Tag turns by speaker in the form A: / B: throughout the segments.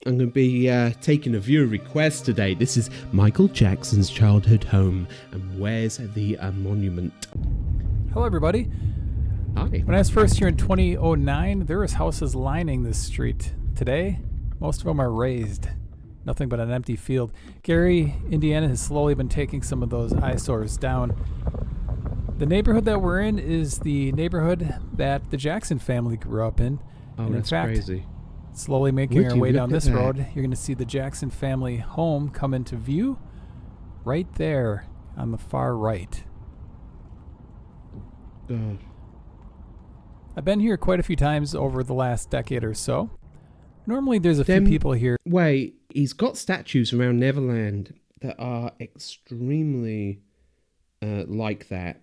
A: I'm going to be taking a viewer request today. This is Michael Jackson's childhood home, and where's the monument?
B: Hello, everybody.
A: Hi.
B: When I was first here in 2009, there was houses lining this street. Today, most of them are raised. Nothing but an empty field. Gary, Indiana has slowly been taking some of those eyesores down. The neighborhood that we're in is the neighborhood that the Jackson family grew up in.
A: Oh,
B: and
A: that's
B: in fact,
A: crazy.
B: Slowly making our way down this
A: that?
B: road, you're going to see the Jackson family home come into view right there on the far right.
A: God.
B: I've been here quite a few times over the last decade or so. Normally there's a few people here.
A: Wait, he's got statues around Neverland that are extremely like that.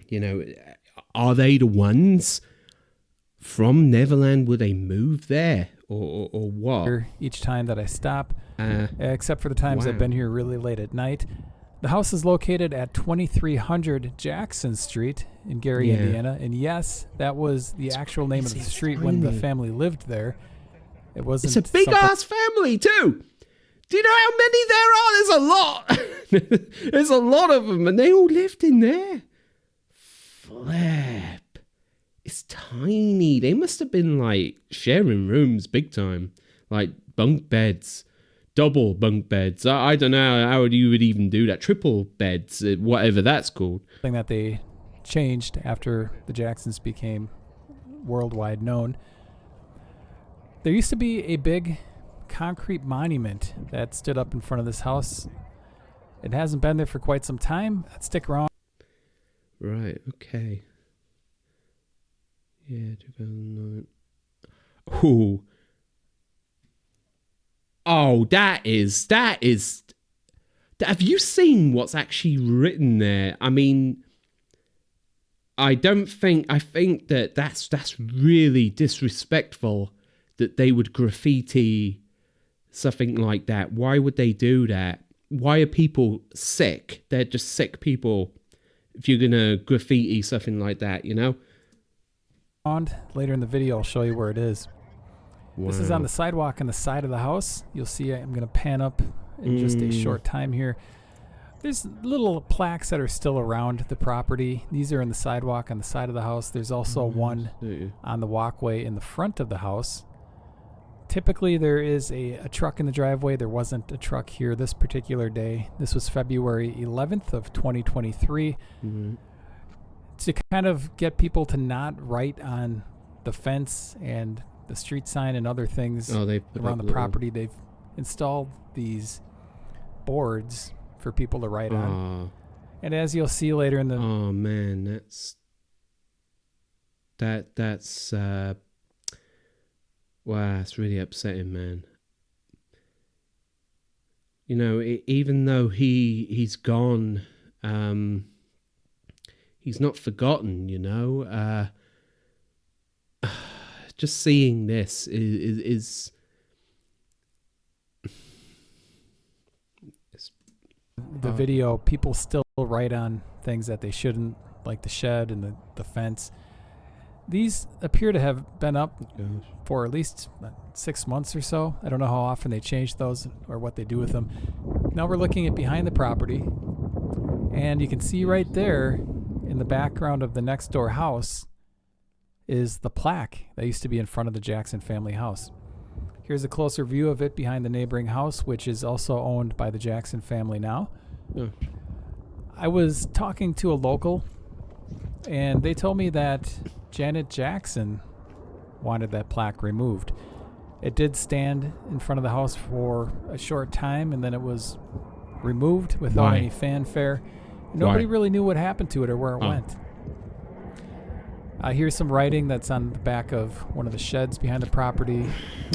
A: You know, are they the ones from Neverland? Would they move there or what?
B: Each time that I stop, except for the times I've been here really late at night. The house is located at 2300 Jackson Street in Gary, Indiana. And yes, that was the actual name of the street when the family lived there. It wasn't.
A: It's a big ass family too. Do you know how many there are? There's a lot. There's a lot of them, and they all lived in there. Flip. It's tiny. They must have been like sharing rooms big time, like bunk beds. Double bunk beds. I don't know how you would even do that. Triple beds, whatever that's called.
B: Thing that they changed after the Jacksons became worldwide known. There used to be a big concrete monument that stood up in front of this house. It hasn't been there for quite some time. I'd stick around.
A: Right, okay. Yeah, 2009. Ooh. Oh, that is. Have you seen what's actually written there? I mean, I think that that's really disrespectful that they would graffiti something like that. Why would they do that? Why are people sick? They're just sick people if you're gonna graffiti something like that, you know?
B: Later in the video, I'll show you where it is.
A: Wow.
B: This is on the sidewalk on the side of the house. You'll see I'm going to pan up in just a short time here. There's little plaques that are still around the property. These are in the sidewalk on the side of the house. There's also one on the walkway in the front of the house. Typically, there is a truck in the driveway. There wasn't a truck here this particular day. This was February 11th of 2023. To kind of get people to not write on the fence and the street sign and other things around the property, they've installed these boards for people to write on. And as you'll see later in the...
A: Oh, man, that's wow, it's really upsetting, man. You know, even though he's gone, he's not forgotten, you know. Just seeing this is
B: the video. People still write on things that they shouldn't, like the shed and the fence. These appear to have been up for at least 6 months or so. I don't know how often they change those or what they do with them. Now we're looking at behind the property, and you can see right there in the background of the next door house is the plaque that used to be in front of the Jackson family house. Here's a closer view of it behind the neighboring house, which is also owned by the Jackson family now. I was talking to a local, and they told me that Janet Jackson wanted that plaque removed. It did stand in front of the house for a short time, and then it was removed without any fanfare. Nobody really knew what happened to it or where it went. Here's some writing that's on the back of one of the sheds behind the property.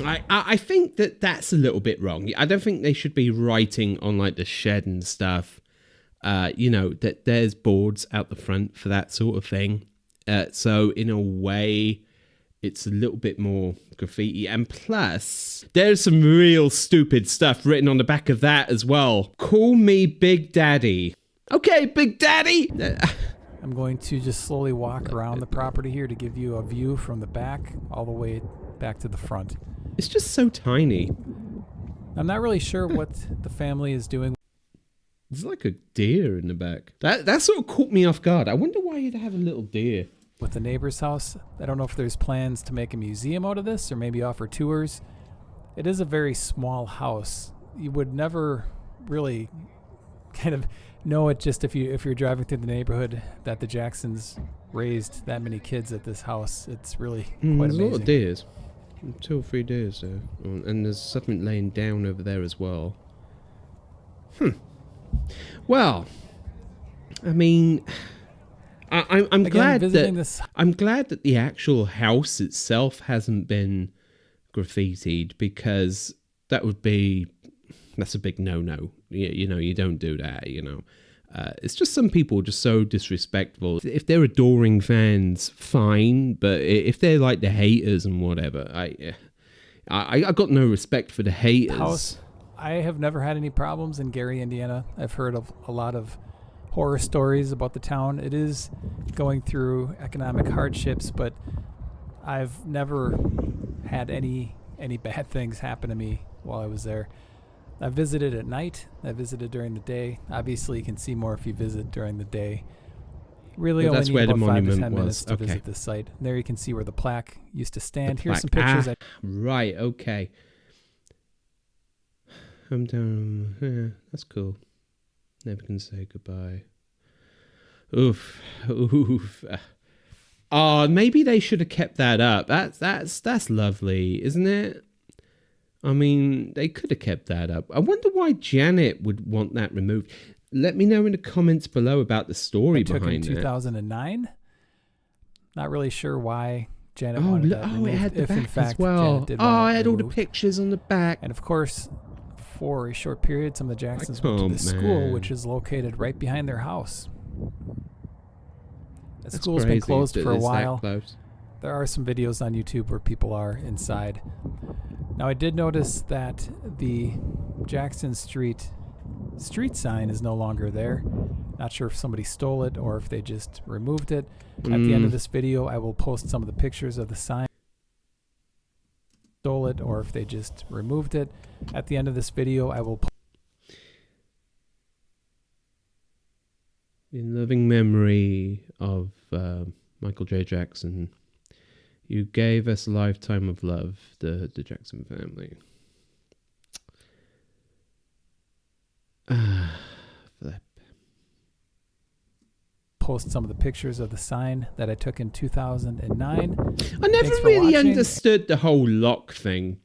A: I think that's a little bit wrong. I don't think they should be writing on like the shed and stuff. You know, that there's boards out the front for that sort of thing. So in a way, it's a little bit more graffiti. And plus, there's some real stupid stuff written on the back of that as well. Call me Big Daddy. Okay, Big Daddy.
B: I'm going to just slowly walk around the property here to give you a view from the back all the way back to the front.
A: It's just so tiny.
B: I'm not really sure what the family is doing.
A: There's like a deer in the back. That sort of caught me off guard. I wonder why you'd have a little deer.
B: With the neighbor's house. I don't know if there's plans to make a museum out of this or maybe offer tours. It is a very small house. You would never really kind of know it just if you're driving through the neighborhood that the Jacksons raised that many kids at this house. It's really quite amazing.
A: There's a lot of deers. 2 or 3 deers there. And there's something laying down over there as well. Well, I mean, I'm glad that I'm glad that the actual house itself hasn't been graffitied, because that's a big no-no. You know, you don't do that. You know, it's just some people are just so disrespectful. If they're adoring fans, fine, but if they're like the haters and whatever, I got no respect for the haters.
B: House. I have never had any problems in Gary, Indiana. I've heard of a lot of horror stories about the town. It is going through economic hardships, but I've never had any bad things happen to me while I was there. I visited at night. I visited during the day. Obviously, you can see more if you visit during the day. Really only need about 5 to 10 minutes to visit this site. And there you can see where the plaque used to stand. Here's some pictures.
A: Right, okay. I'm down. Yeah, that's cool. Never can say goodbye. Oof. Oh, maybe they should have kept that up. That's lovely, isn't it? I mean, they could have kept that up. I wonder why Janet would want that removed. Let me know in the comments below about the story behind it.
B: Took in 2009. Not really sure why Janet wanted that removed.
A: It had the back
B: in fact,
A: as well.
B: Janet did want
A: I
B: it
A: had all the
B: removed.
A: pictures on the back.
B: And of course, for a short period, some of the Jacksons went to this school, which is located right behind their house. The school's been closed for a while. There are some videos on YouTube where people are inside. Now, I did notice that the Jackson Street sign is no longer there. Not sure if somebody stole it or if they just removed it. At the end of this video, I will post some of the pictures of the sign. Stole it or if they just removed it. At the end of this video, I will
A: in loving memory of Michael J. Jackson, you gave us a lifetime of love, the Jackson family. Flip.
B: Post some of the pictures of the sign that I took in 2009.
A: I never really understood the whole lock thing.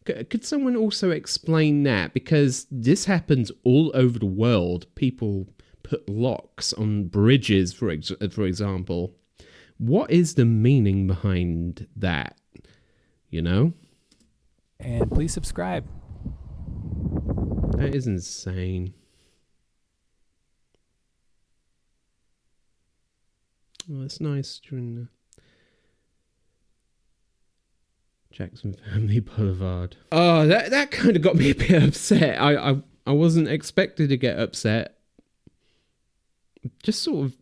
A: Could someone also explain that? Because this happens all over the world. People put locks on bridges, for example. What is the meaning behind that? You know?
B: And please subscribe.
A: That is insane. Well, that's nice during the Jackson Family Boulevard. Oh, that kind of got me a bit upset. I wasn't expected to get upset. It just sort of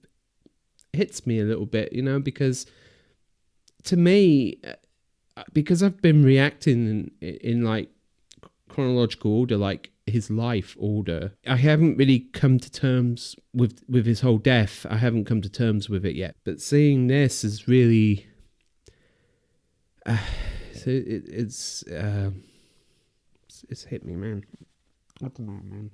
A: hits me a little bit, you know, because to me, because I've been reacting in like chronological order, like his life order, I haven't really come to terms with his whole death. I haven't come to terms with it yet. But seeing this is really, it's hit me, man. I don't know, man.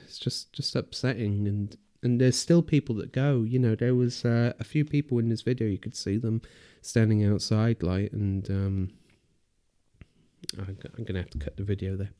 A: It's just upsetting, and there's still people that go. You know, there was a few people in this video. You could see them standing outside, like, and I'm gonna have to cut the video there.